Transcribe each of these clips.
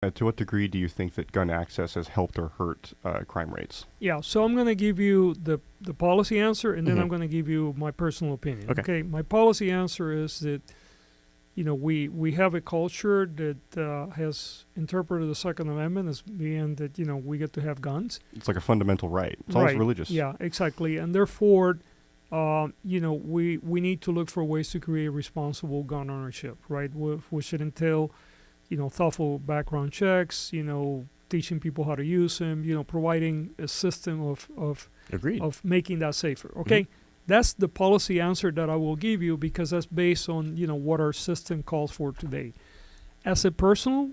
To what degree do you think that gun access has helped or hurt crime rates? Yeah, so I'm going to give you the policy answer, and then Mhm. I'm going to give you my personal opinion. Okay. Okay, my policy answer is that we have a culture that has interpreted the Second Amendment as being that we get to have guns. It's like a fundamental right. It's almost Right. religious. Yeah, exactly. And therefore, we need to look for ways to create responsible gun ownership, right? We should entail, thoughtful background checks, teaching people how to use them, providing a system Agreed. of making that safer. Okay, that's the policy answer that I will give you because that's based on what our system calls for today. As a personal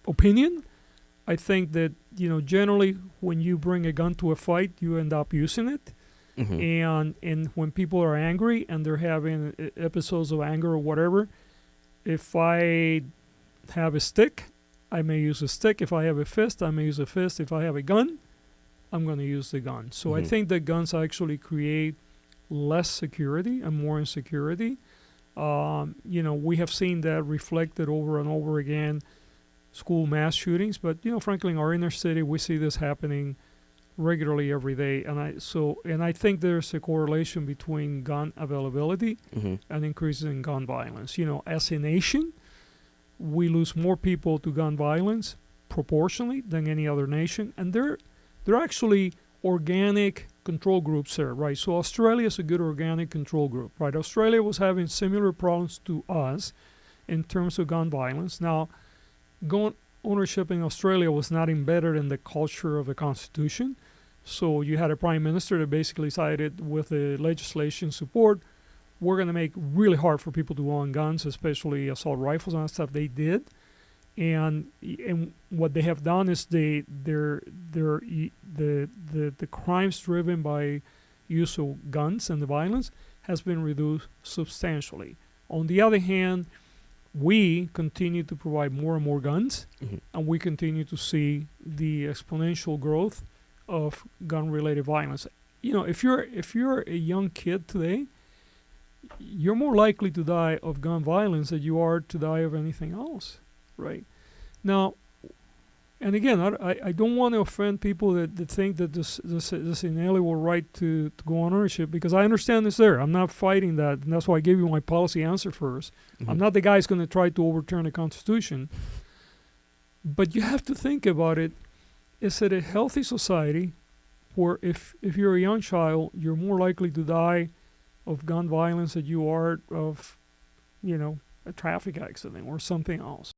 opinion, I think that generally when you bring a gun to a fight, you end up using it. And when people are angry and they're having episodes of anger or whatever, if I have a stick, I may use a stick. If I have a fist, I may use a fist. If I have a gun, I'm going to use the gun. So I think that guns actually create less security and more insecurity. We have seen that reflected over and over again, school mass shootings. But frankly, in our inner city, we see this happening regularly every day. And I think there's a correlation between gun availability and increases in gun violence. As a nation, we lose more people to gun violence proportionally than any other nation, and they're actually organic control groups there, right? So Australia is a good organic control group, right? Australia was having similar problems to us in terms of gun violence. Now, gun ownership in Australia was not embedded in the culture of the Constitution. So you had a prime minister that basically decided with the legislation support, we're going to make really hard for people to own guns, especially assault rifles and stuff. They did. And what they have done is the crimes driven by use of guns and the violence has been reduced substantially. On the other hand, we continue to provide more and more guns, and we continue to see the exponential growth of gun-related violence. If you're a young kid today, you're more likely to die of gun violence than you are to die of anything else, right? Now, and again, I don't want to offend people that think that this inalienable right to go on ownership, because I understand it's there. I'm not fighting that, and that's why I gave you my policy answer first. I'm not the guy who's going to try to overturn the Constitution. But you have to think about it. Is it a healthy society where if you're a young child, you're more likely to die of gun violence than you are of, a traffic accident or something else?